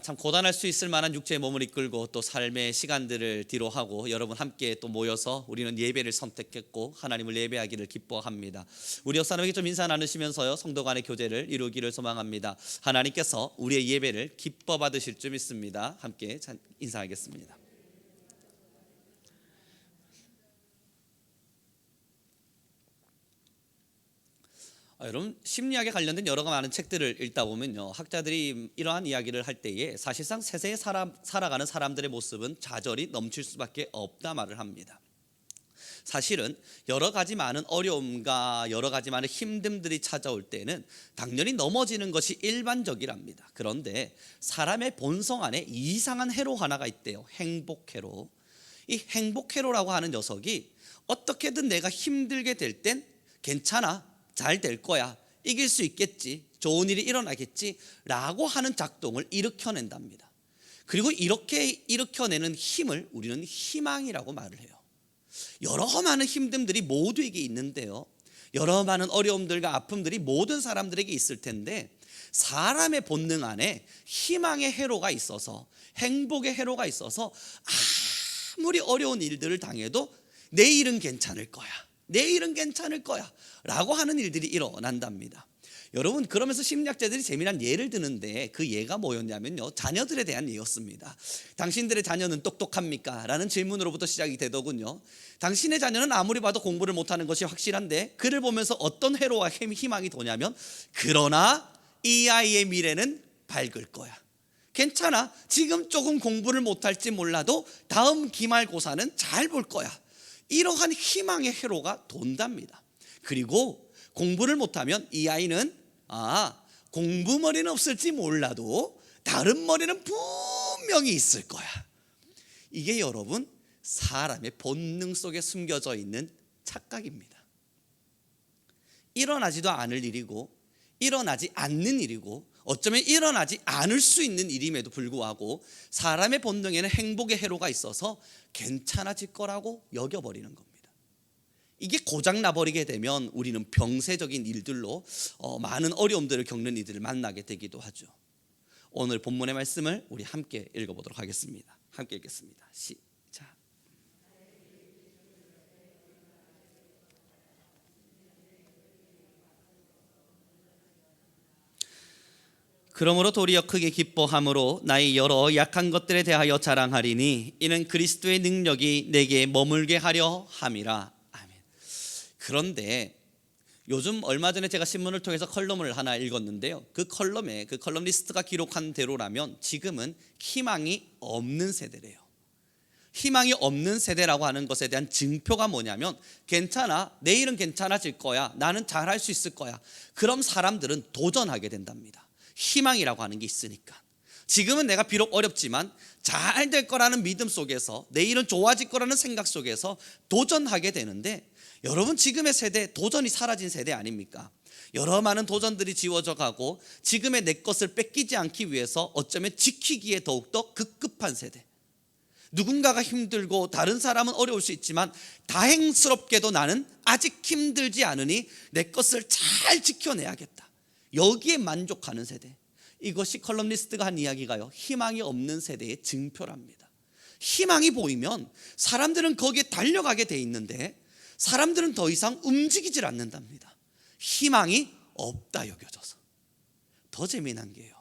참 고단할 수 있을 만한 육체의 몸을 이끌고 또 삶의 시간들을 뒤로 하고 여러분 함께 또 모여서 우리는 예배를 선택했고 하나님을 예배하기를 기뻐합니다. 우리 옆사람에게 좀 인사 나누시면서요, 성도 간의 교제를 이루기를 소망합니다. 하나님께서 우리의 예배를 기뻐 받으실 줄 믿습니다. 함께 인사하겠습니다. 여러분, 심리학에 관련된 여러 많은 책들을 읽다 보면요, 학자들이 이러한 이야기를 할 때에 사실상 세상에 살아가는 사람들의 모습은 좌절이 넘칠 수밖에 없다 말을 합니다. 사실은 여러 가지 많은 어려움과 여러 가지 많은 힘듦들이 찾아올 때는 당연히 넘어지는 것이 일반적이랍니다. 그런데 사람의 본성 안에 이상한 회로 하나가 있대요. 행복회로. 이 행복회로라고 하는 녀석이 어떻게든 내가 힘들게 될 땐 괜찮아, 잘 될 거야, 이길 수 있겠지, 좋은 일이 일어나겠지 라고 하는 작동을 일으켜낸답니다. 그리고 이렇게 일으켜내는 힘을 우리는 희망이라고 말을 해요. 여러 많은 힘듦들이 모두에게 있는데요, 여러 많은 어려움들과 아픔들이 모든 사람들에게 있을 텐데 사람의 본능 안에 희망의 회로가 있어서, 행복의 회로가 있어서 아무리 어려운 일들을 당해도 내일은 괜찮을 거야, 내일은 괜찮을 거야 라고 하는 일들이 일어난답니다. 여러분, 그러면서 심리학자들이 재미난 예를 드는데 그 예가 뭐였냐면요, 자녀들에 대한 예였습니다. 당신들의 자녀는 똑똑합니까? 라는 질문으로부터 시작이 되더군요. 당신의 자녀는 아무리 봐도 공부를 못하는 것이 확실한데 그를 보면서 어떤 회로와 희망이 도냐면, 그러나 이 아이의 미래는 밝을 거야, 괜찮아, 지금 조금 공부를 못할지 몰라도 다음 기말고사는 잘 볼 거야, 이러한 희망의 회로가 돈답니다. 그리고 공부를 못하면 이 아이는 공부머리는 없을지 몰라도 다른 머리는 분명히 있을 거야. 이게 여러분, 사람의 본능 속에 숨겨져 있는 착각입니다. 일어나지도 않을 일이고 일어나지 않는 일이고 어쩌면 일어나지 않을 수 있는 일임에도 불구하고 사람의 본능에는 행복의 회로가 있어서 괜찮아질 거라고 여겨버리는 겁니다. 이게 고장나버리게 되면 우리는 병세적인 일들로 많은 어려움들을 겪는 이들을 만나게 되기도 하죠. 오늘 본문의 말씀을 우리 함께 읽어보도록 하겠습니다. 함께 읽겠습니다. 시작. 그러므로 도리어 크게 기뻐함으로 나의 여러 약한 것들에 대하여 자랑하리니 이는 그리스도의 능력이 내게 머물게 하려 함이라. 아멘. 그런데 요즘 얼마 전에 제가 신문을 통해서 컬럼을 하나 읽었는데요, 그 컬럼에 그 컬럼리스트가 기록한 대로라면 지금은 희망이 없는 세대래요. 희망이 없는 세대라고 하는 것에 대한 증표가 뭐냐면, 괜찮아, 내일은 괜찮아질 거야, 나는 잘할 수 있을 거야, 그럼 사람들은 도전하게 된답니다. 희망이라고 하는 게 있으니까. 지금은 내가 비록 어렵지만 잘 될 거라는 믿음 속에서, 내일은 좋아질 거라는 생각 속에서 도전하게 되는데, 여러분, 지금의 세대 도전이 사라진 세대 아닙니까? 여러 많은 도전들이 지워져 가고 지금의 내 것을 뺏기지 않기 위해서 어쩌면 지키기에 더욱더 급급한 세대. 누군가가 힘들고 다른 사람은 어려울 수 있지만 다행스럽게도 나는 아직 힘들지 않으니 내 것을 잘 지켜내야겠다, 여기에 만족하는 세대. 이것이 컬럼니스트가 한 이야기가요, 희망이 없는 세대의 증표랍니다. 희망이 보이면 사람들은 거기에 달려가게 돼 있는데 사람들은 더 이상 움직이질 않는답니다. 희망이 없다 여겨져서. 더 재미난 게요,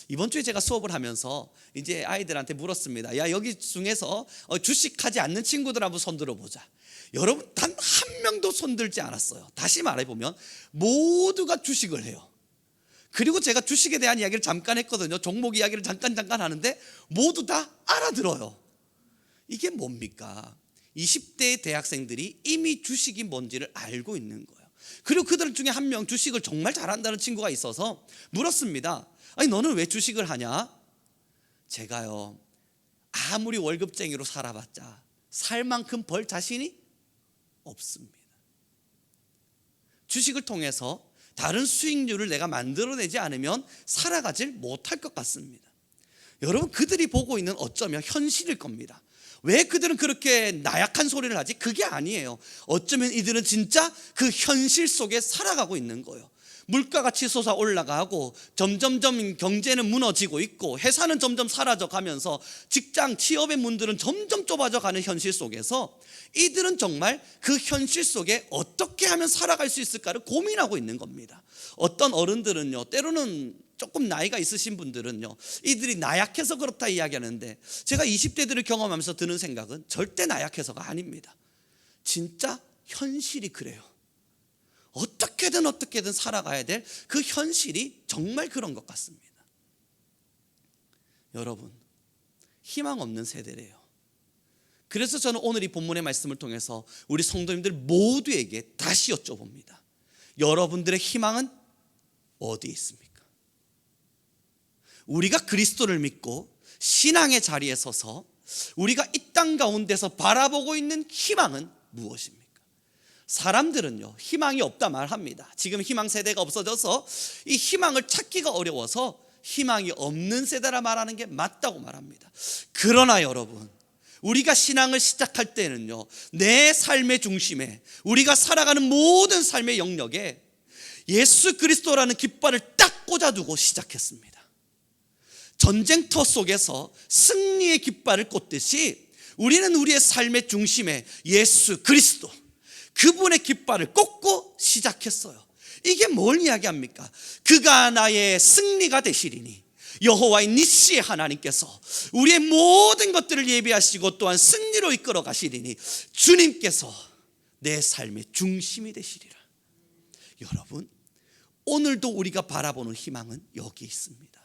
이번 주에 제가 수업을 하면서 이제 아이들한테 물었습니다. 야, 여기 중에서 주식하지 않는 친구들 한번 손 들어보자. 여러분, 단 한 명도 손 들지 않았어요. 다시 말해보면 모두가 주식을 해요. 그리고 제가 주식에 대한 이야기를 잠깐 했거든요. 종목 이야기를 잠깐 하는데 모두 다 알아들어요. 이게 뭡니까? 20대 대학생들이 이미 주식이 뭔지를 알고 있는 거예요. 그리고 그들 중에 한 명 주식을 정말 잘한다는 친구가 있어서 물었습니다. 아니, 너는 왜 주식을 하냐? 제가요, 아무리 월급쟁이로 살아봤자 살 만큼 벌 자신이 없습니다. 주식을 통해서 다른 수익률을 내가 만들어내지 않으면 살아가질 못할 것 같습니다. 여러분, 그들이 보고 있는 어쩌면 현실일 겁니다. 왜 그들은 그렇게 나약한 소리를 하지? 그게 아니에요. 어쩌면 이들은 진짜 그 현실 속에 살아가고 있는 거예요. 물가가 치솟아 올라가고 점점점 경제는 무너지고 있고 회사는 점점 사라져 가면서 직장, 취업의 문들은 점점 좁아져 가는 현실 속에서 이들은 정말 그 현실 속에 어떻게 하면 살아갈 수 있을까를 고민하고 있는 겁니다. 어떤 어른들은요, 때로는 조금 나이가 있으신 분들은요, 이들이 나약해서 그렇다 이야기하는데, 제가 20대들을 경험하면서 드는 생각은 절대 나약해서가 아닙니다. 진짜 현실이 그래요. 어떻게든 살아가야 될 그 현실이 정말 그런 것 같습니다. 여러분, 희망 없는 세대래요. 그래서 저는 오늘 이 본문의 말씀을 통해서 우리 성도님들 모두에게 다시 여쭤봅니다. 여러분들의 희망은 어디에 있습니까? 우리가 그리스도를 믿고 신앙의 자리에 서서 우리가 이 땅 가운데서 바라보고 있는 희망은 무엇입니까? 사람들은요, 희망이 없다 말합니다. 지금 희망 세대가 없어져서 이 희망을 찾기가 어려워서 희망이 없는 세대라 말하는 게 맞다고 말합니다. 그러나 여러분, 우리가 신앙을 시작할 때는요, 내 삶의 중심에, 우리가 살아가는 모든 삶의 영역에 예수 그리스도라는 깃발을 딱 꽂아두고 시작했습니다. 전쟁터 속에서 승리의 깃발을 꽂듯이 우리는 우리의 삶의 중심에 예수 그리스도, 그분의 깃발을 꽂고 시작했어요. 이게 뭘 이야기합니까? 그가 나의 승리가 되시리니 여호와의 니시의 하나님께서 우리의 모든 것들을 예비하시고 또한 승리로 이끌어 가시리니 주님께서 내 삶의 중심이 되시리라. 여러분, 오늘도 우리가 바라보는 희망은 여기 있습니다.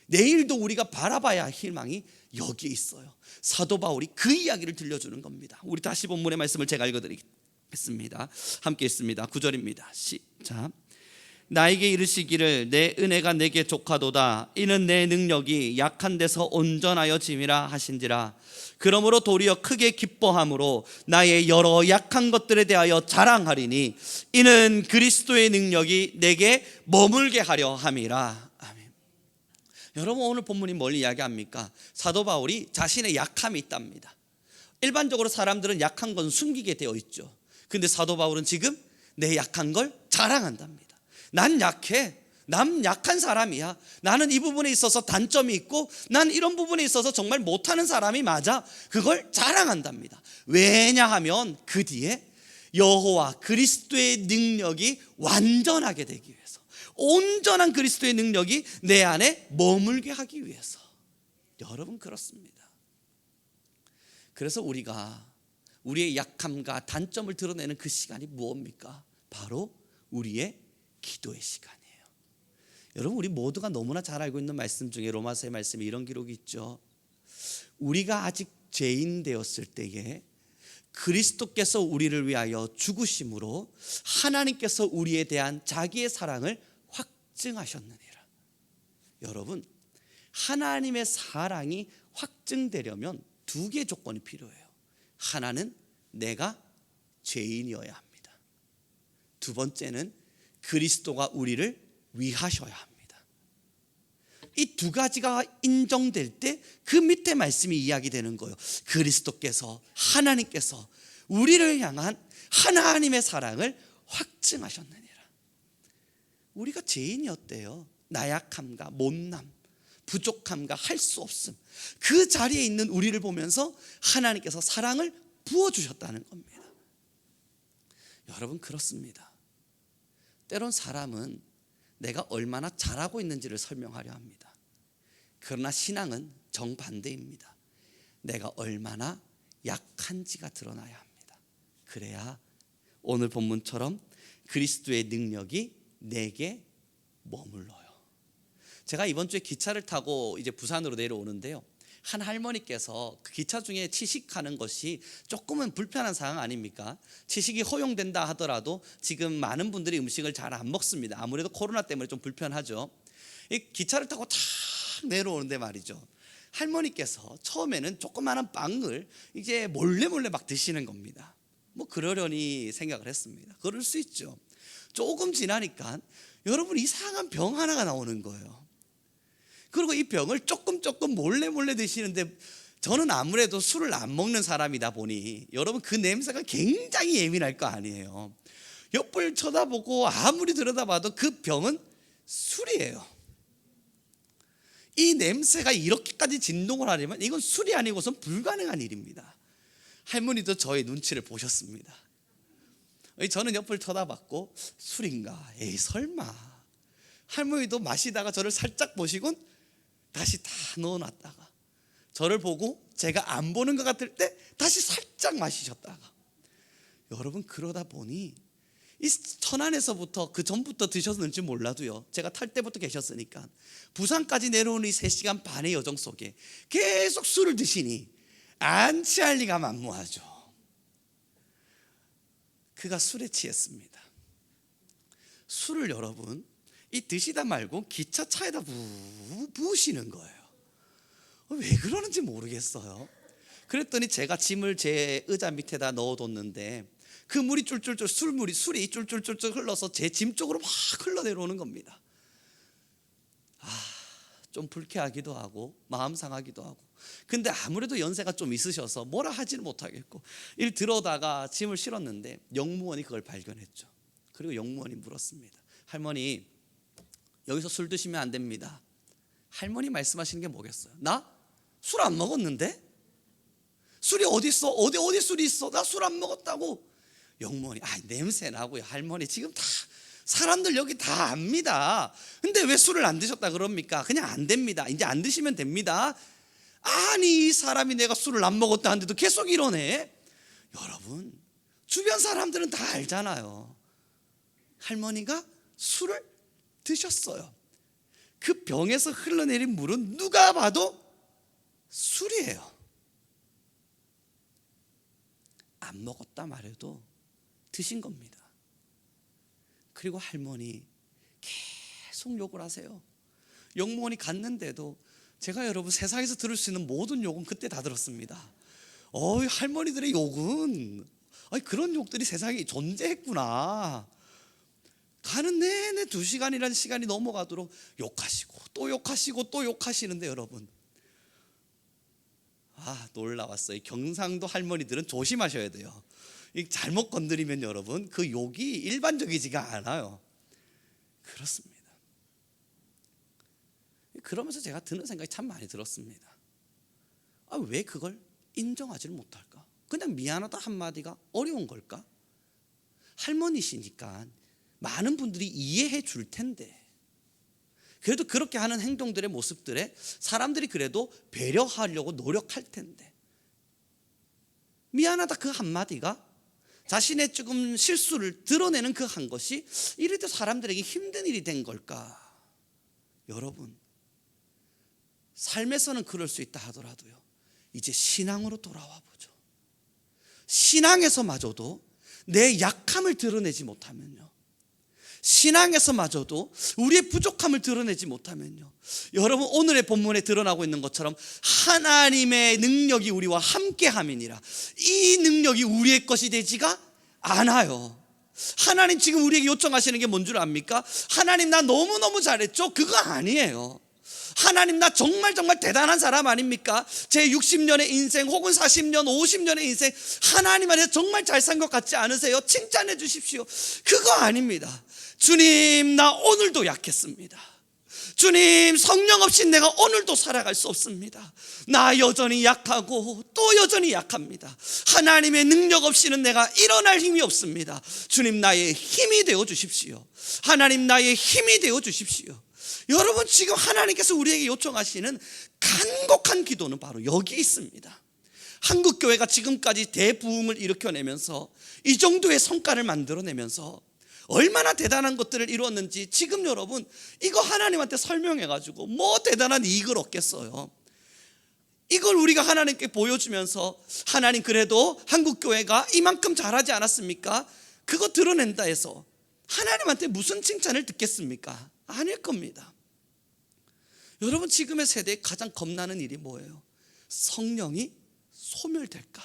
내일도 우리가 바라봐야 할 희망이 여기에 있어요. 사도 바울이 그 이야기를 들려주는 겁니다. 우리 다시 본문의 말씀을 제가 읽어드리겠습니다. 함께 읽습니다. 9절입니다. 시작. 나에게 이르시기를 내 은혜가 내게 족하도다. 이는 내 능력이 약한 데서 온전하여 짐이라 하신지라. 그러므로 도리어 크게 기뻐함으로 나의 여러 약한 것들에 대하여 자랑하리니 이는 그리스도의 능력이 내게 머물게 하려 함이라. 아멘. 여러분, 오늘 본문이 뭘 이야기합니까? 사도 바울이 자신의 약함이 있답니다. 일반적으로 사람들은 약한 건 숨기게 되어 있죠. 근데 사도 바울은 지금 내 약한 걸 자랑한답니다. 난 약해. 난 약한 사람이야. 나는 이 부분에 있어서 단점이 있고 난 이런 부분에 있어서 정말 못하는 사람이 맞아. 그걸 자랑한답니다. 왜냐하면 그 뒤에 여호와 그리스도의 능력이 완전하게 되기 위해서, 온전한 그리스도의 능력이 내 안에 머물게 하기 위해서. 여러분, 그렇습니다. 그래서 우리가 우리의 약함과 단점을 드러내는 그 시간이 무엇입니까? 바로 우리의 기도의 시간이에요. 여러분, 우리 모두가 너무나 잘 알고 있는 말씀 중에 로마서의 말씀에 이런 기록이 있죠. 우리가 아직 죄인 되었을 때에 그리스도께서 우리를 위하여 죽으심으로 하나님께서 우리에 대한 자기의 사랑을 확증하셨느니라. 여러분, 하나님의 사랑이 확증되려면 두 개의 조건이 필요해요. 하나는 내가 죄인이어야 합니다. 두 번째는 그리스도가 우리를 위하셔야 합니다. 이 두 가지가 인정될 때 그 밑에 말씀이 이야기되는 거예요. 그리스도께서, 하나님께서 우리를 향한 하나님의 사랑을 확증하셨느니라. 우리가 죄인이었대요. 나약함과 못남, 부족함과 할 수 없음, 그 자리에 있는 우리를 보면서 하나님께서 사랑을 부어주셨다는 겁니다. 여러분, 그렇습니다. 때론 사람은 내가 얼마나 잘하고 있는지를 설명하려 합니다. 그러나 신앙은 정반대입니다. 내가 얼마나 약한지가 드러나야 합니다. 그래야 오늘 본문처럼 그리스도의 능력이 내게 머물러요. 제가 이번 주에 기차를 타고 이제 부산으로 내려오는데요, 한 할머니께서 그 기차 중에 취식하는 것이 조금은 불편한 상황 아닙니까? 취식이 허용된다 하더라도 지금 많은 분들이 음식을 잘 안 먹습니다. 아무래도 코로나 때문에 좀 불편하죠. 이 기차를 타고 탁 내려오는데 말이죠, 할머니께서 처음에는 조그마한 빵을 이제 몰래 막 드시는 겁니다. 뭐 그러려니 생각을 했습니다. 그럴 수 있죠. 조금 지나니까 여러분, 이상한 병 하나가 나오는 거예요. 그리고 이 병을 조금 몰래 드시는데, 저는 아무래도 술을 안 먹는 사람이다 보니 여러분, 그 냄새가 굉장히 예민할 거 아니에요. 옆을 쳐다보고 아무리 들여다봐도 그 병은 술이에요. 이 냄새가 이렇게까지 진동을 하려면 이건 술이 아니고선 불가능한 일입니다. 할머니도 저의 눈치를 보셨습니다. 저는 옆을 쳐다봤고 술인가? 에이 설마. 할머니도 마시다가 저를 살짝 보시곤 다시 다 넣어놨다가 저를 보고 제가 안 보는 것 같을 때 다시 살짝 마시셨다가, 여러분 그러다 보니 이 천안에서부터 그 전부터 드셨는지 몰라도요, 제가 탈 때부터 계셨으니까 부산까지 내려오는 이 3시간 반의 여정 속에 계속 술을 드시니 안 취할 리가 만무하죠. 그가 술에 취했습니다. 술을 여러분 이 드시다 말고 기차 차에다 부으시는 거예요. 왜 그러는지 모르겠어요. 그랬더니 제가 짐을 제 의자 밑에다 넣어뒀는데 그 물이 쫄쫄쫄, 술이 쫄쫄쫄 흘러서 제 짐 쪽으로 막 흘러내려오는 겁니다. 좀 불쾌하기도 하고 마음 상하기도 하고, 근데 아무래도 연세가 좀 있으셔서 뭐라 하지는 못하겠고 일 들어다가 짐을 실었는데 영무원이 그걸 발견했죠. 그리고 영무원이 물었습니다. 할머니, 여기서 술 드시면 안 됩니다. 할머니 말씀하시는 게 뭐겠어요? 나 술 안 먹었는데? 술이 어디 있어? 어디 술이 있어? 나 술 안 먹었다고. 영무원이 냄새 나고요. 할머니 지금 다 사람들 여기 다 압니다. 근데 왜 술을 안 드셨다 그럽니까? 그냥 안 됩니다. 이제 안 드시면 됩니다. 아니 이 사람이 내가 술을 안 먹었다 하는데도 계속 이러네. 여러분 주변 사람들은 다 알잖아요. 할머니가 술을 드셨어요. 그 병에서 흘러내린 물은 누가 봐도 술이에요. 안 먹었다 말해도 드신 겁니다. 그리고 할머니 계속 욕을 하세요. 영무원이 갔는데도 제가 여러분 세상에서 들을 수 있는 모든 욕은 그때 다 들었습니다. 할머니들의 욕은 그런 욕들이 세상에 존재했구나. 가는 내내 2시간이라는 시간이 넘어가도록 욕하시고 또 욕하시고 또 욕하시는데 여러분, 놀라웠어요. 경상도 할머니들은 조심하셔야 돼요. 잘못 건드리면 여러분 그 욕이 일반적이지가 않아요. 그렇습니다. 그러면서 제가 드는 생각이 참 많이 들었습니다. 왜 그걸 인정하지를 못할까? 그냥 미안하다 한마디가 어려운 걸까? 할머니시니까 많은 분들이 이해해 줄 텐데, 그래도 그렇게 하는 행동들의 모습들에 사람들이 그래도 배려하려고 노력할 텐데, 미안하다 그 한마디가 자신의 조금 실수를 드러내는 그 한 것이 이래도 사람들에게 힘든 일이 된 걸까? 여러분, 삶에서는 그럴 수 있다 하더라도요, 이제 신앙으로 돌아와 보죠. 신앙에서마저도 내 약함을 드러내지 못하면요, 신앙에서마저도 우리의 부족함을 드러내지 못하면요, 여러분 오늘의 본문에 드러나고 있는 것처럼 하나님의 능력이 우리와 함께함이니라, 이 능력이 우리의 것이 되지가 않아요. 하나님 지금 우리에게 요청하시는 게 뭔 줄 압니까? 하나님 나 너무너무 잘했죠? 그거 아니에요. 하나님 나 정말 대단한 사람 아닙니까? 제 60년의 인생 혹은 40년 50년의 인생 하나님 안에 정말 잘 산 것 같지 않으세요? 칭찬해 주십시오. 그거 아닙니다. 주님 나 오늘도 약했습니다. 주님 성령 없이 내가 오늘도 살아갈 수 없습니다. 나 여전히 약하고 또 여전히 약합니다. 하나님의 능력 없이는 내가 일어날 힘이 없습니다. 주님 나의 힘이 되어 주십시오. 하나님 나의 힘이 되어 주십시오. 여러분 지금 하나님께서 우리에게 요청하시는 간곡한 기도는 바로 여기 있습니다. 한국교회가 지금까지 대부흥을 일으켜내면서 이 정도의 성과를 만들어내면서 얼마나 대단한 것들을 이루었는지 지금 여러분 이거 하나님한테 설명해가지고 뭐 대단한 이익을 얻겠어요. 이걸 우리가 하나님께 보여주면서 하나님 그래도 한국교회가 이만큼 잘하지 않았습니까? 그거 드러낸다 해서 하나님한테 무슨 칭찬을 듣겠습니까? 아닐 겁니다. 여러분 지금의 세대에 가장 겁나는 일이 뭐예요? 성령이 소멸될까?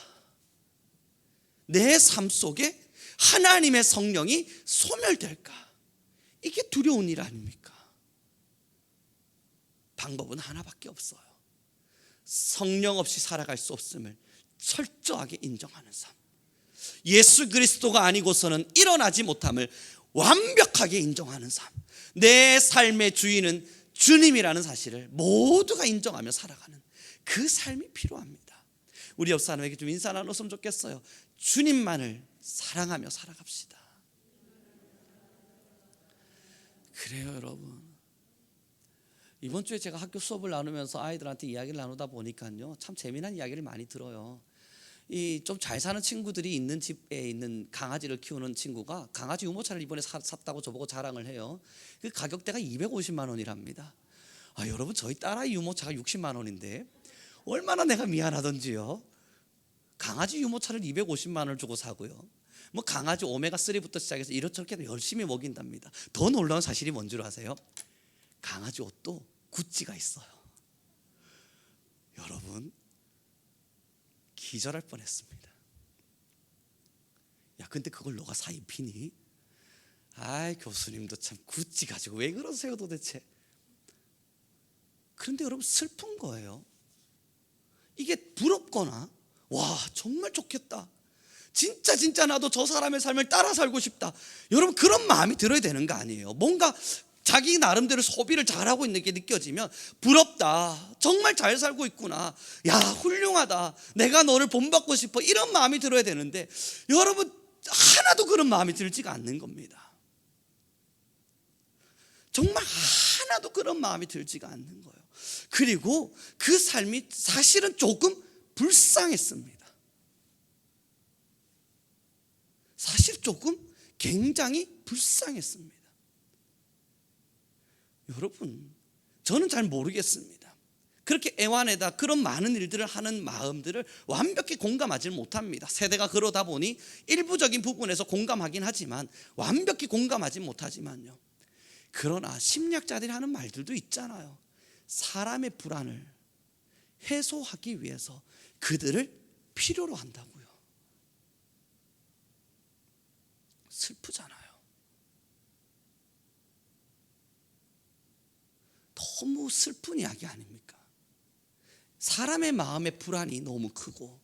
내 삶 속에 하나님의 성령이 소멸될까? 이게 두려운 일 아닙니까? 방법은 하나밖에 없어요. 성령 없이 살아갈 수 없음을 철저하게 인정하는 삶. 예수 그리스도가 아니고서는 일어나지 못함을 완벽하게 인정하는 삶. 내 삶의 주인은 주님이라는 사실을 모두가 인정하며 살아가는 그 삶이 필요합니다. 우리 옆 사람에게 좀 인사 나눴으면 좋겠어요. 주님만을 사랑하며 살아갑시다. 그래요, 여러분. 이번 주에 제가 학교 수업을 나누면서 아이들한테 이야기를 나누다 보니까요, 참 재미난 이야기를 많이 들어요. 이 좀 잘 사는 친구들이 있는 집에 있는 강아지를 키우는 친구가 강아지 유모차를 이번에 샀다고 저보고 자랑을 해요. 그 가격대가 250만 원이랍니다. 여러분, 저희 딸아이 유모차가 60만 원인데 얼마나 내가 미안하던지요. 강아지 유모차를 250만 원을 주고 사고요. 뭐 강아지 오메가3부터 시작해서 이렇저렇게 열심히 먹인답니다. 더 놀라운 사실이 뭔 줄 아세요? 강아지 옷도 구찌가 있어요. 여러분, 기절할 뻔했습니다. 야, 근데 그걸 너가 사 입히니? 아이, 교수님도 참 구찌 가지고 왜 그러세요 도대체? 그런데 여러분, 슬픈 거예요. 이게 부럽거나 와 정말 좋겠다, 진짜 나도 저 사람의 삶을 따라 살고 싶다, 여러분 그런 마음이 들어야 되는 거 아니에요. 뭔가 자기 나름대로 소비를 잘하고 있는 게 느껴지면 부럽다, 정말 잘 살고 있구나, 야 훌륭하다, 내가 너를 본받고 싶어, 이런 마음이 들어야 되는데 여러분 하나도 그런 마음이 들지가 않는 겁니다. 정말 하나도 그런 마음이 들지가 않는 거예요. 그리고 그 삶이 사실은 조금 불쌍했습니다. 사실 조금 굉장히 불쌍했습니다. 여러분, 저는 잘 모르겠습니다. 그렇게 애완에다 그런 많은 일들을 하는 마음들을 완벽히 공감하지 못합니다. 세대가 그러다 보니 일부적인 부분에서 공감하긴 하지만 완벽히 공감하지 못하지만요, 그러나 심리학자들이 하는 말들도 있잖아요. 사람의 불안을 해소하기 위해서 그들을 필요로 한다고요. 슬프잖아요. 너무 슬픈 이야기 아닙니까? 사람의 마음의 불안이 너무 크고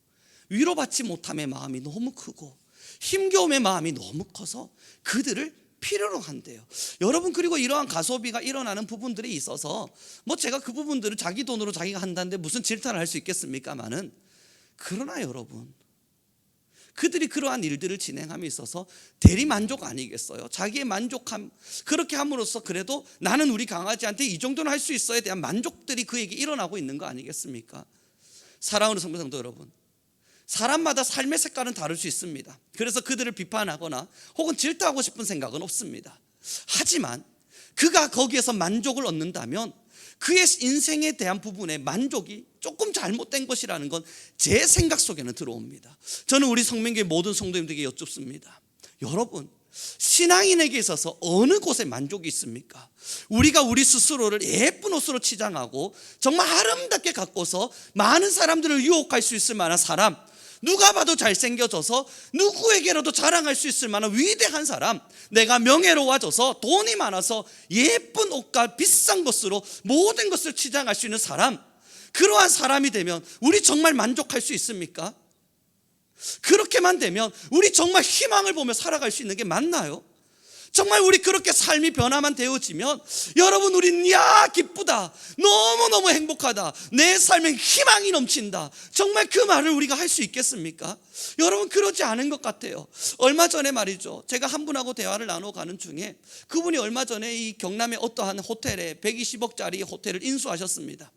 위로받지 못함의 마음이 너무 크고 힘겨움의 마음이 너무 커서 그들을 필요로 한대요. 여러분, 그리고 이러한 가소비가 일어나는 부분들이 있어서 뭐 제가 그 부분들을 자기 돈으로 자기가 한다는데 무슨 질타를 할 수 있겠습니까마는, 그러나 여러분, 그들이 그러한 일들을 진행함에 있어서 대리 만족 아니겠어요? 자기의 만족함, 그렇게 함으로써 그래도 나는 우리 강아지한테 이 정도는 할 수 있어에 대한 만족들이 그에게 일어나고 있는 거 아니겠습니까? 사랑하는 성도 여러분, 사람마다 삶의 색깔은 다를 수 있습니다. 그래서 그들을 비판하거나 혹은 질타하고 싶은 생각은 없습니다. 하지만 그가 거기에서 만족을 얻는다면 그의 인생에 대한 부분의 만족이 조금 잘못된 것이라는 건 제 생각 속에는 들어옵니다. 저는 우리 성명교회 모든 성도님들에게 여쭙습니다. 여러분, 신앙인에게 있어서 어느 곳에 만족이 있습니까? 우리가 우리 스스로를 예쁜 옷으로 치장하고 정말 아름답게 갖고서 많은 사람들을 유혹할 수 있을 만한 사람, 누가 봐도 잘생겨져서 누구에게라도 자랑할 수 있을 만한 위대한 사람, 내가 명예로워져서 돈이 많아서 예쁜 옷과 비싼 것으로 모든 것을 치장할 수 있는 사람, 그러한 사람이 되면 우리 정말 만족할 수 있습니까? 그렇게만 되면 우리 정말 희망을 보며 살아갈 수 있는 게 맞나요? 정말 우리 그렇게 삶이 변화만 되어지면 여러분, 우린 야 기쁘다, 너무너무 행복하다, 내 삶엔 희망이 넘친다, 정말 그 말을 우리가 할 수 있겠습니까? 여러분, 그러지 않은 것 같아요. 얼마 전에 말이죠, 제가 한 분하고 대화를 나눠가는 중에 그분이 얼마 전에 이 경남의 어떠한 호텔에 120억짜리 호텔을 인수하셨습니다.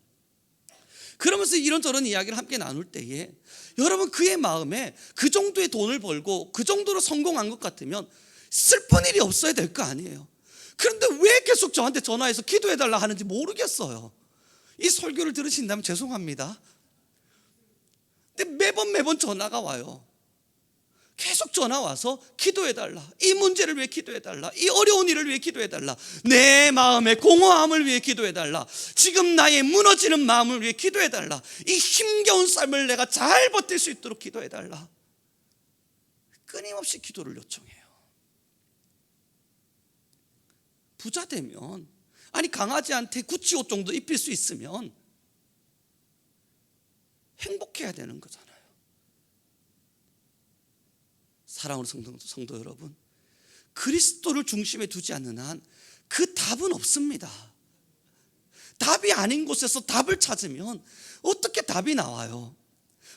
그러면서 이런저런 이야기를 함께 나눌 때에 여러분, 그의 마음에 그 정도의 돈을 벌고 그 정도로 성공한 것 같으면 슬픈 일이 없어야 될 거 아니에요. 그런데 왜 계속 저한테 전화해서 기도해달라 하는지 모르겠어요. 이 설교를 들으신다면 죄송합니다. 근데 매번 전화가 와요. 계속 전화 와서 기도해달라, 이 문제를 위해 기도해달라, 이 어려운 일을 위해 기도해달라, 내 마음의 공허함을 위해 기도해달라, 지금 나의 무너지는 마음을 위해 기도해달라, 이 힘겨운 삶을 내가 잘 버틸 수 있도록 기도해달라. 끊임없이 기도를 요청해요. 부자 되면, 아니 강아지한테 구찌 옷 정도 입힐 수 있으면 행복해야 되는 거잖아요. 사랑하는 성도 여러분, 그리스도를 중심에 두지 않는 한 그 답은 없습니다. 답이 아닌 곳에서 답을 찾으면 어떻게 답이 나와요?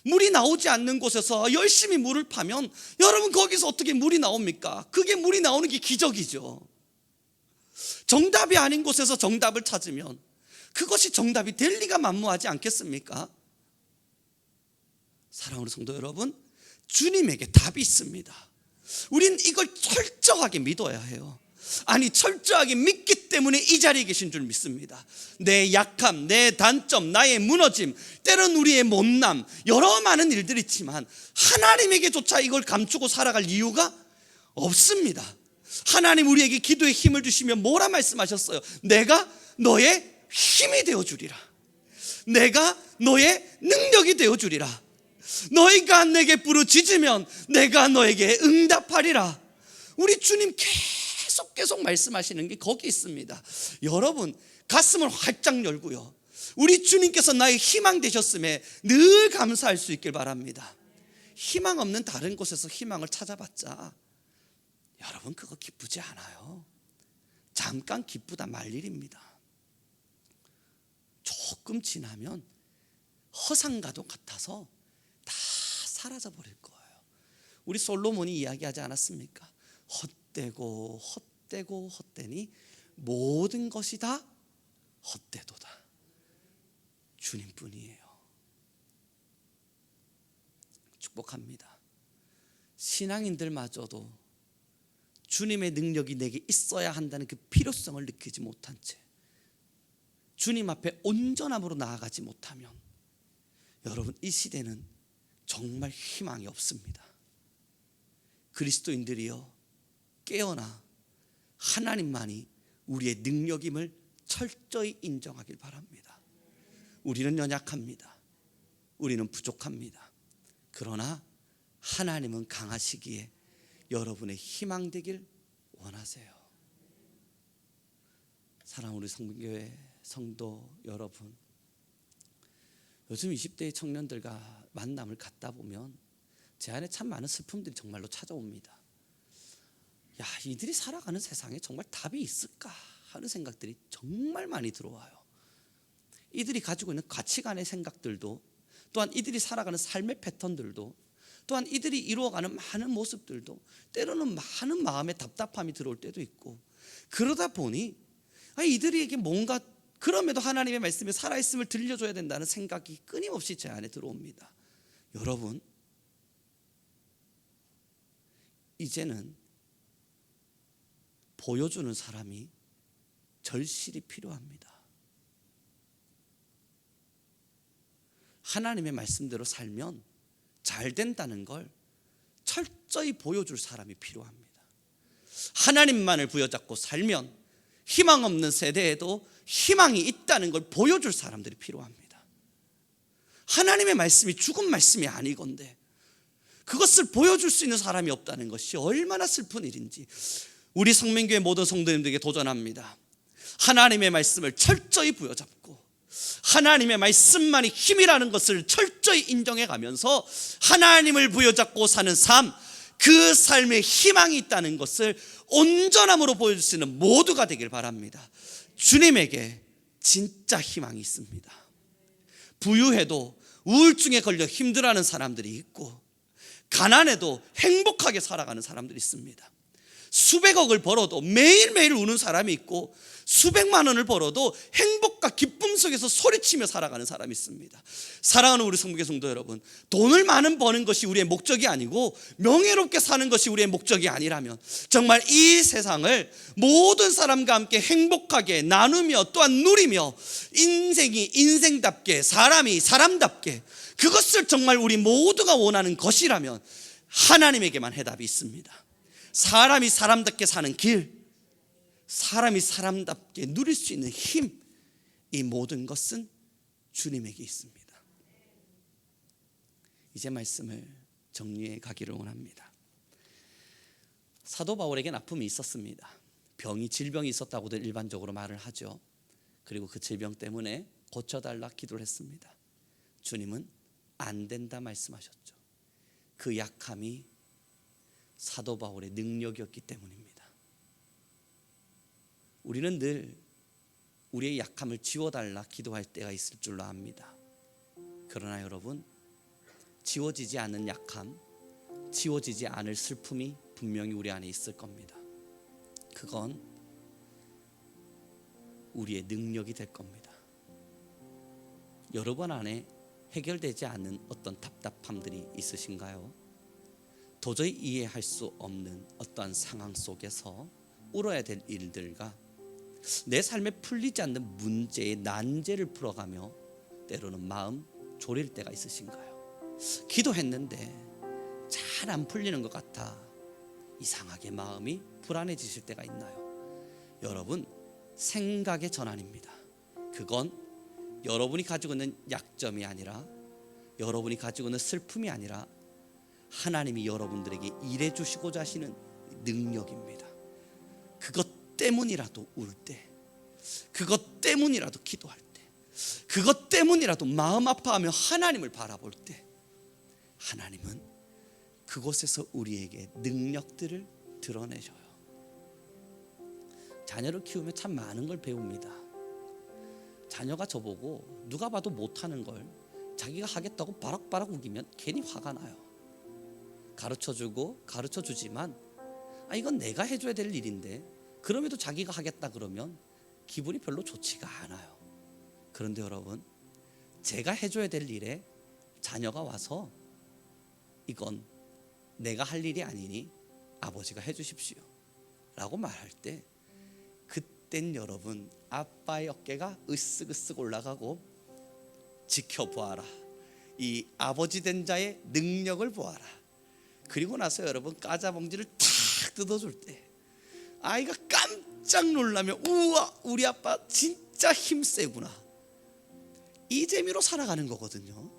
물이 나오지 않는 곳에서 열심히 물을 파면 여러분 거기서 어떻게 물이 나옵니까? 그게 물이 나오는 게 기적이죠. 정답이 아닌 곳에서 정답을 찾으면 그것이 정답이 될 리가 만무하지 않겠습니까? 사랑하는 성도 여러분, 주님에게 답이 있습니다. 우린 이걸 철저하게 믿어야 해요. 아니, 철저하게 믿기 때문에 이 자리에 계신 줄 믿습니다. 내 약함, 내 단점, 나의 무너짐, 때론 우리의 못남, 여러 많은 일들이 있지만 하나님에게조차 이걸 감추고 살아갈 이유가 없습니다. 하나님 우리에게 기도에 힘을 주시며 뭐라 말씀하셨어요? 내가 너의 힘이 되어주리라. 내가 너의 능력이 되어주리라. 너희가 내게 부르짖으면 내가 너에게 응답하리라. 우리 주님 계속 말씀하시는 게 거기 있습니다. 여러분 가슴을 활짝 열고요, 우리 주님께서 나의 희망 되셨음에 늘 감사할 수 있길 바랍니다. 희망 없는 다른 곳에서 희망을 찾아봤자 여러분 그거 기쁘지 않아요. 잠깐 기쁘다 말 일입니다. 조금 지나면 허상과도 같아서 다 사라져 버릴 거예요. 우리 솔로몬이 이야기하지 않았습니까? 헛되고 헛되니 모든 것이 다 헛되도다. 주님뿐이에요. 축복합니다. 신앙인들마저도 주님의 능력이 내게 있어야 한다는 그 필요성을 느끼지 못한 채 주님 앞에 온전함으로 나아가지 못하면 여러분 이 시대는 정말 희망이 없습니다. 그리스도인들이여 깨어나 하나님만이 우리의 능력임을 철저히 인정하길 바랍니다. 우리는 연약합니다. 우리는 부족합니다. 그러나 하나님은 강하시기에 여러분의 희망 되길 원하세요. 사랑하는 우리 성교회 성도 여러분, 요즘 20대의 청년들과 만남을 갖다 보면 제 안에 참 많은 슬픔들이 정말로 찾아옵니다. 야, 이들이 살아가는 세상에 정말 답이 있을까 하는 생각들이 정말 많이 들어와요. 이들이 가지고 있는 가치관의 생각들도, 또한 이들이 살아가는 삶의 패턴들도, 또한 이들이 이루어가는 많은 모습들도 때로는 많은 마음의 답답함이 들어올 때도 있고, 그러다 보니 이들에게 뭔가 그럼에도 하나님의 말씀에 살아있음을 들려줘야 된다는 생각이 끊임없이 제 안에 들어옵니다. 여러분, 이제는 보여주는 사람이 절실히 필요합니다. 하나님의 말씀대로 살면 잘 된다는 걸 철저히 보여줄 사람이 필요합니다. 하나님만을 부여잡고 살면 희망 없는 세대에도 희망이 있다는 걸 보여줄 사람들이 필요합니다. 하나님의 말씀이 죽은 말씀이 아니건데 그것을 보여줄 수 있는 사람이 없다는 것이 얼마나 슬픈 일인지 우리 성민교회 모든 성도님들에게 도전합니다. 하나님의 말씀을 철저히 부여잡고 하나님의 말씀만이 힘이라는 것을 철저히 인정해 가면서 하나님을 부여잡고 사는 삶, 그 삶에 희망이 있다는 것을 온전함으로 보여줄 수 있는 모두가 되길 바랍니다. 주님에게 진짜 희망이 있습니다. 부유해도 우울증에 걸려 힘들어하는 사람들이 있고, 가난해도 행복하게 살아가는 사람들이 있습니다. 수백억을 벌어도 매일매일 우는 사람이 있고, 수백만 원을 벌어도 행복과 기쁨 속에서 소리치며 살아가는 사람이 있습니다. 사랑하는 우리 성도의 성도 여러분, 돈을 많은 버는 것이 우리의 목적이 아니고 명예롭게 사는 것이 우리의 목적이 아니라면 정말 이 세상을 모든 사람과 함께 행복하게 나누며 또한 누리며 인생이 인생답게, 사람이 사람답게, 그것을 정말 우리 모두가 원하는 것이라면 하나님에게만 해답이 있습니다. 사람이 사람답게 사는 길, 사람이 사람답게 누릴 수 있는 힘, 이 모든 것은 주님에게 있습니다. 이제 말씀을 정리해 가기를 원합니다. 사도 바울에겐 아픔이 있었습니다. 질병이 있었다고들 일반적으로 말을 하죠. 그리고 그 질병 때문에 고쳐달라 기도를 했습니다. 주님은 안 된다 말씀하셨죠. 그 약함이 사도 바울의 능력이었기 때문입니다. 우리는 늘 우리의 약함을 지워달라 기도할 때가 있을 줄로 압니다. 그러나 여러분, 지워지지 않는 약함, 지워지지 않을 슬픔이 분명히 우리 안에 있을 겁니다. 그건 우리의 능력이 될 겁니다. 여러분 안에 해결되지 않는 어떤 답답함들이 있으신가요? 도저히 이해할 수 없는 어떠한 상황 속에서 울어야 될 일들과 내 삶에 풀리지 않는 문제의 난제를 풀어가며 때로는 마음 졸일 때가 있으신가요? 기도했는데 잘 안 풀리는 것 같아 이상하게 마음이 불안해지실 때가 있나요? 여러분, 생각의 전환입니다. 그건 여러분이 가지고 있는 약점이 아니라, 여러분이 가지고 있는 슬픔이 아니라 하나님이 여러분들에게 일해 주시고자 하시는 능력입니다. 그것 때문이라도 울 때, 그것 때문이라도 기도할 때, 그것 때문이라도 마음 아파하며 하나님을 바라볼 때, 하나님은 그곳에서 우리에게 능력들을 드러내셔요. 자녀를 키우면 참 많은 걸 배웁니다. 자녀가 저보고 누가 봐도 못하는 걸 자기가 하겠다고 바락바락 우기면 괜히 화가 나요. 가르쳐주고 가르쳐주지만 이건 내가 해줘야 될 일인데 그럼에도 자기가 하겠다 그러면 기분이 별로 좋지가 않아요. 그런데 여러분, 제가 해줘야 될 일에 자녀가 와서 이건 내가 할 일이 아니니 아버지가 해주십시오 라고 말할 때, 그땐 여러분 아빠의 어깨가 으쓱으쓱 올라가고, 지켜보아라, 이 아버지 된 자의 능력을 보아라. 그리고 나서 여러분 까자봉지를 탁 뜯어줄 때 아이가 깜짝 놀라며, 우와, 우리 아빠 진짜 힘세구나, 이 재미로 살아가는 거거든요.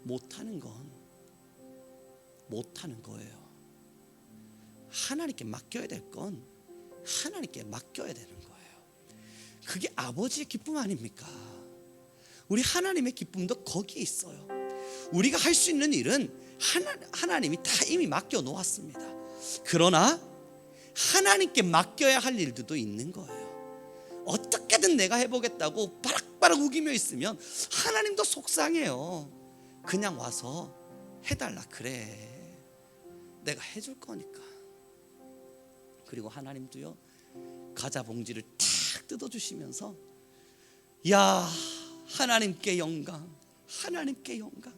못하는 건 못하는 거예요. 하나님께 맡겨야 될 건 하나님께 맡겨야 되는 거예요. 그게 아버지의 기쁨 아닙니까? 우리 하나님의 기쁨도 거기에 있어요. 우리가 할 수 있는 일은 하나님이 다 이미 맡겨 놓았습니다. 그러나 하나님께 맡겨야 할 일들도 있는 거예요. 어떻게든 내가 해보겠다고 바락바락 우기며 있으면 하나님도 속상해요. 그냥 와서 해달라 그래, 내가 해줄 거니까. 그리고 하나님도요, 과자 봉지를 탁 뜯어주시면서, 야, 하나님께 영광, 하나님께 영광,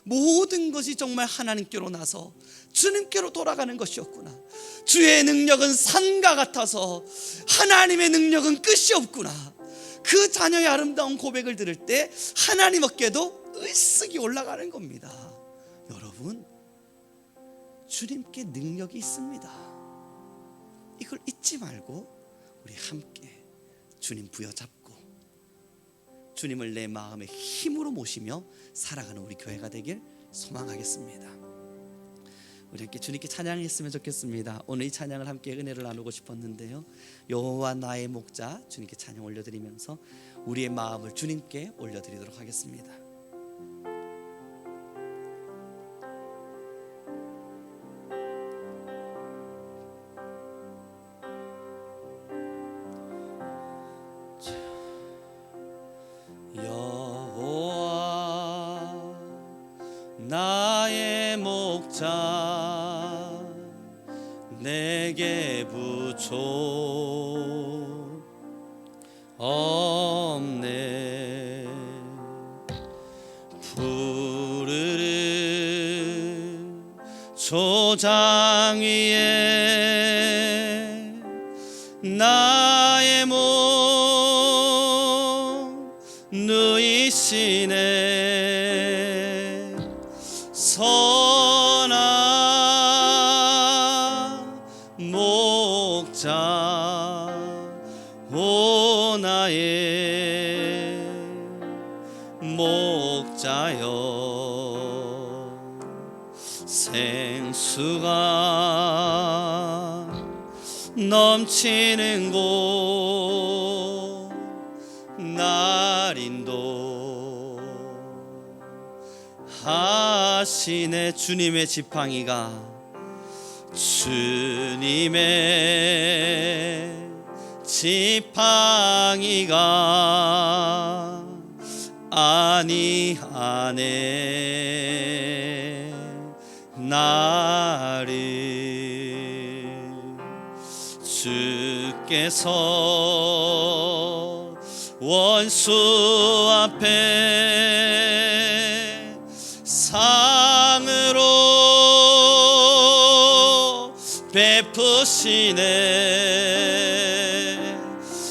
모든 것이 정말 하나님께로 나서 주님께로 돌아가는 것이었구나. 주의 능력은 산과 같아서 하나님의 능력은 끝이 없구나. 그 자녀의 아름다운 고백을 들을 때 하나님 어깨도 으쓱이 올라가는 겁니다. 여러분, 주님께 능력이 있습니다. 이걸 잊지 말고 우리 함께 주님 부여잡고 주님을 내 마음의 힘으로 모시며 살아가는 우리 교회가 되길 소망하겠습니다. 우리 함께 주님께 찬양했으면 좋겠습니다. 오늘 이 찬양을 함께 은혜를 나누고 싶었는데요, 여호와 나의 목자, 주님께 찬양 올려드리면서 우리의 마음을 주님께 올려드리도록 하겠습니다. 나의 목자 내게 부족 없네. 푸르른 초장 위에 나의 몸 누이시네. 선한 목자 오 나의 목자여, 생수가 넘치는 곳 날 인도 하시 당신의 주님의 지팡이가 주님의 지팡이가 아니하네 나를 주께서 원수 앞에 상으로 베푸시네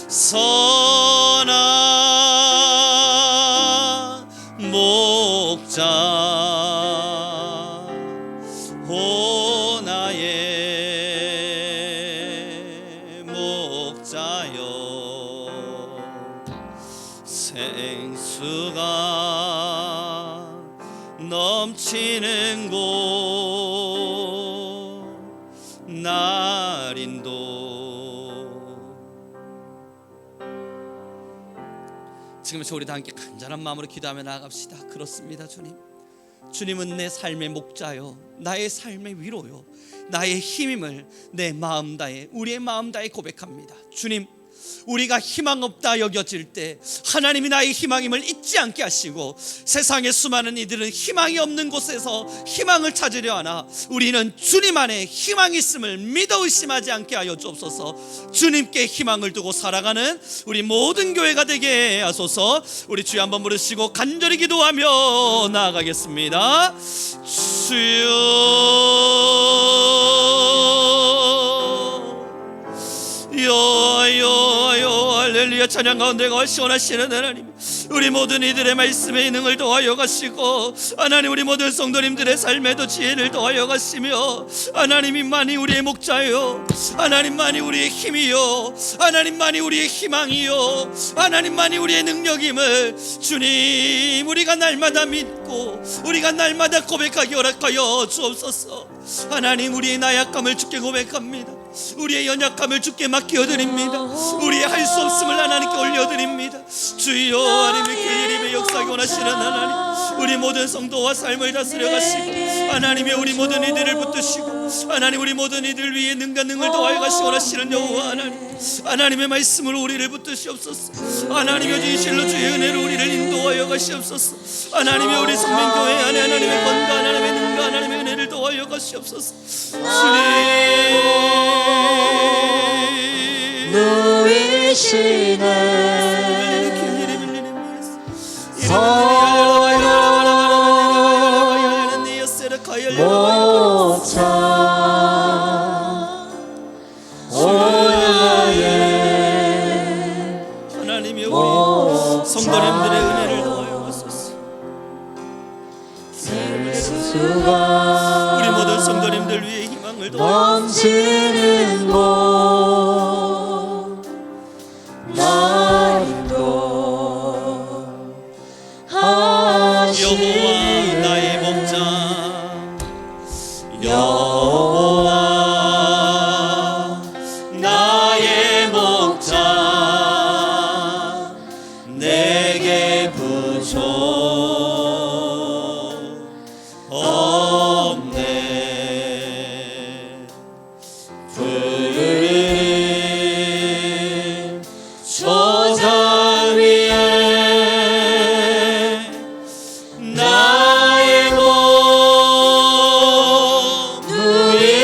선한 목자 오 나의 목자여 생수가 넘치는 곳 날인도. 지금부터 우리 다 함께 간절한 마음으로 기도하며 나아갑시다. 그렇습니다. 주님, 주님은 내 삶의 목자요 나의 삶의 위로요 나의 힘임을 내 마음 다해 우리의 마음 다해 고백합니다. 주님, 우리가 희망 없다 여겨질 때 하나님이 나의 희망임을 잊지 않게 하시고 세상의 수많은 이들은 희망이 없는 곳에서 희망을 찾으려 하나 우리는 주님 안에 희망이 있음을 믿어 의심하지 않게 하여 주옵소서. 주님께 희망을 두고 살아가는 우리 모든 교회가 되게 하소서. 우리 주여 한번 부르시고 간절히 기도하며 나아가겠습니다. 주여 할렐루야. 찬양 가운데 거시원하시는 하나님, 우리 모든 이들의 말씀에 능을 더하여 가시고 하나님 우리 모든 성도님들의 삶에도 지혜를 더하여 가시며 하나님만이 우리의 목자요 하나님만이 우리의 힘이요 하나님만이 우리의 희망이요 하나님만이 우리의 능력임을 주님 우리가 날마다 믿고 우리가 날마다 고백하기 허락하여 주옵소서. 하나님, 우리의 나약함을 주께 고백합니다. 우리의 연약함을 주께 맡겨드립니다. 우리의 할 수 없음을 하나님께 올려드립니다. 주여, 하나님의 교회림의 역사에 원하시는 하나님, 우리 모든 성도와 삶을 다스려 가시고 하나님의 우리 모든 이들을 붙드시고 하나님 우리 모든 이들 위에 능과 능을 더하여 가시고 원하시는 여호와 하나님, 하나님의 말씀으로 우리를 붙드시옵소서. 하나님의 진실로 주의 은혜로 우리를 인도하여 가시옵소서. 하나님의 우리 성민교회 안에 하나님의 권과 하나님의 능과 하나님의 은혜를 더하여 가시옵소서. 주님 누이시네 목자 오나의 하나님이 우리 성도님들의 은혜를 더하여 주소서. 생수가 우리 모든 성도님들 위해 희망을 더하여 넘치는 곳 날도 하시네 여호와 나의 목자 여호와 나의 목자 내게 부족 없네. 푸른 초장 위에 나의 몸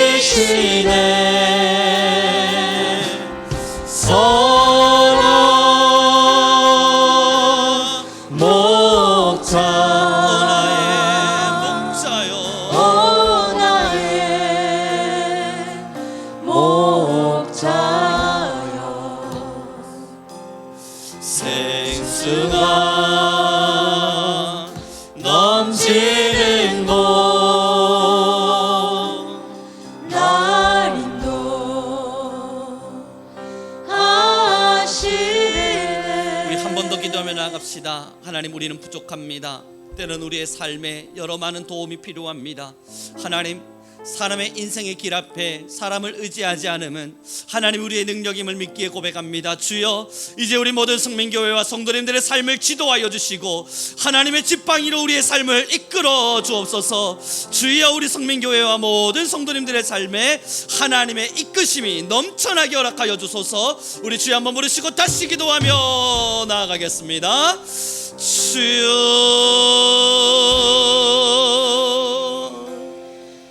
누이시네 선한 목자 목자여 목자여 생수가 넘치는 곳 날인도 하시네. 우리 한 번 더 기도하며 나아갑시다. 하나님, 우리는 부족합니다. 때는 우리의 삶에 여러 많은 도움이 필요합니다. 하나님, 사람의 인생의 길 앞에 사람을 의지하지 않으면 하나님 우리의 능력임을 믿기에 고백합니다. 주여, 이제 우리 모든 성민교회와 성도님들의 삶을 지도하여 주시고 하나님의 지팡이로 우리의 삶을 이끌어 주옵소서. 주여, 우리 성민교회와 모든 성도님들의 삶에 하나님의 이끄심이 넘쳐나게 허락하여 주소서. 우리 주여 한번 부르시고 다시 기도하며 나아가겠습니다. 주여,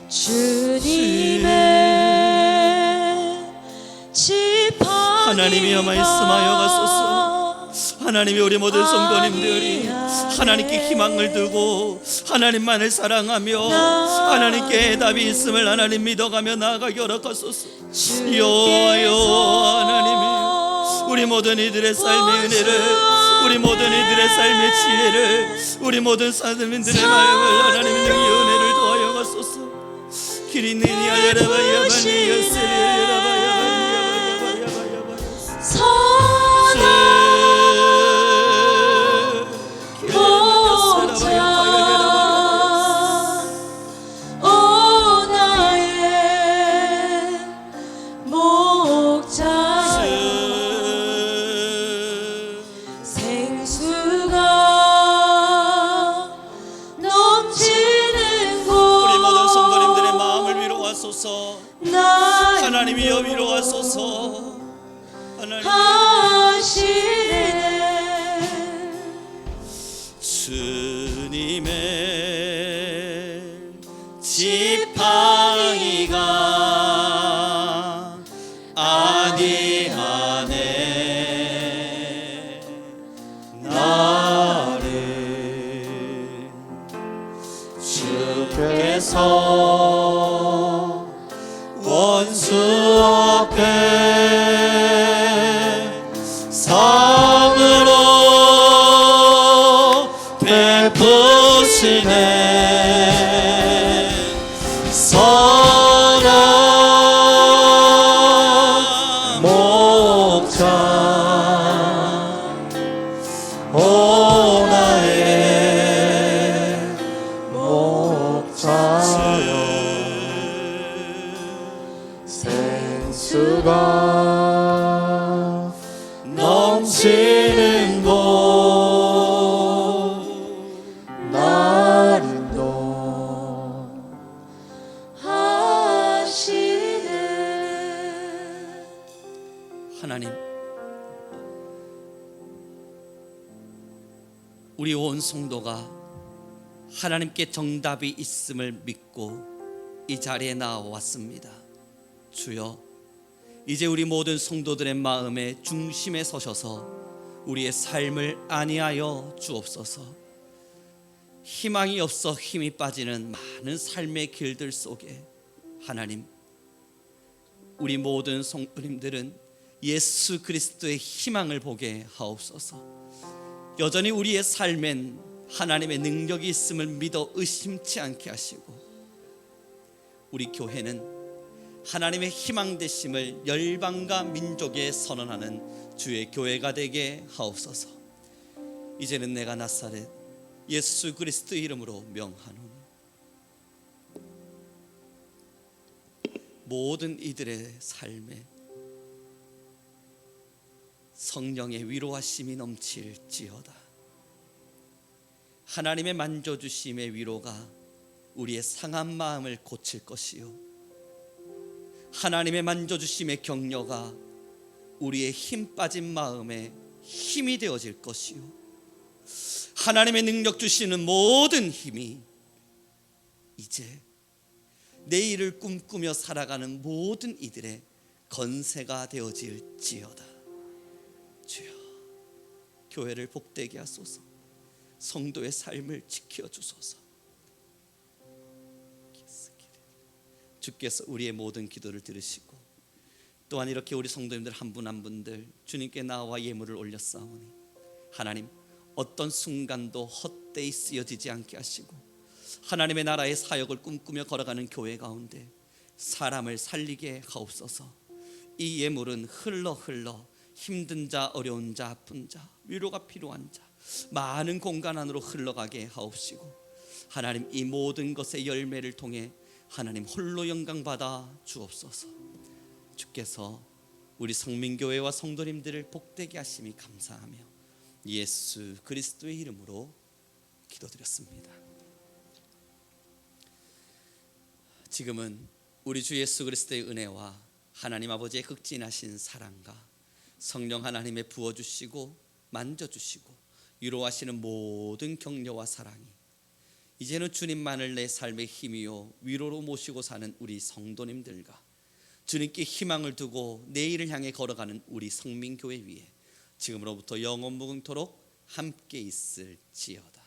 주님의 지팡이가 하나님이여 말씀하여 가소서. 하나님이 우리 모든 성도님들이 하나님께 희망을 두고 하나님만을 사랑하며 하나님께 답이 있음을 하나님 믿어가며 나아가게 허락하소서. 여호와여 하나님이 우리 모든 이들의 삶의 은혜를, 우리 모든 이들의 삶의 지혜를, 우리 모든 사람들의 마음을 하나님 능히 은혜를 더하여 가소서. 기리느니 아야라바야바니 야세리야라바야바야바야바야바야바야 하나님이여 위로하소서. 하시네. 주님의 지팡이가 아니하네 나를 주께서 원수 앞에 상으로 베푸시네. 선한 목자 오 나의 목자여 생수가 넘치는 곳 나른도 하시네. 하나님, 우리 온 성도가 하나님께 정답이 있음을 믿고 이 자리에 나왔습니다. 주여, 이제 우리 모든 성도들의 마음의 중심에 서셔서 우리의 삶을 안위하여 주옵소서. 희망이 없어 힘이 빠지는 많은 삶의 길들 속에 하나님, 우리 모든 성도님들은 예수 그리스도의 희망을 보게 하옵소서. 여전히 우리의 삶엔 하나님의 능력이 있음을 믿어 의심치 않게 하시고, 우리 교회는 하나님의 희망 되심을 열방과 민족에 선언하는 주의 교회가 되게 하옵소서. 이제는 내가 나사렛 예수 그리스도의 이름으로 명하노니 모든 이들의 삶에 성령의 위로하심이 넘칠지어다. 하나님의 만져주심의 위로가 우리의 상한 마음을 고칠 것이요, 하나님의 만져주심의 격려가 우리의 힘 빠진 마음에 힘이 되어질 것이요, 하나님의 능력 주시는 모든 힘이 이제 내일을 꿈꾸며 살아가는 모든 이들의 건세가 되어질지어다. 주여, 교회를 복되게 하소서. 성도의 삶을 지켜주소서. 주께서 우리의 모든 기도를 들으시고 또한 이렇게 우리 성도님들 한 분 한 분들 주님께 나와 예물을 올렸사오니 하나님, 어떤 순간도 헛되이 쓰여지지 않게 하시고 하나님의 나라의 사역을 꿈꾸며 걸어가는 교회 가운데 사람을 살리게 하옵소서. 이 예물은 흘러 힘든 자, 어려운 자, 아픈 자, 위로가 필요한 자 많은 공간 안으로 흘러가게 하옵시고 하나님, 이 모든 것의 열매를 통해 하나님 홀로 영광 받아 주옵소서. 주께서 우리 성민교회와 성도님들을 복되게 하심이 감사하며 예수 그리스도의 이름으로 기도드렸습니다. 지금은 우리 주 예수 그리스도의 은혜와 하나님 아버지의 극진하신 사랑과 성령 하나님의 부어주시고 만져주시고 위로하시는 모든 격려와 사랑이 이제는 주님만을 내 삶의 힘이요 위로로 모시고 사는 우리 성도님들과 주님께 희망을 두고 내일을 향해 걸어가는 우리 성민교회 위에 지금으로부터 영원 무궁토록 함께 있을지어다.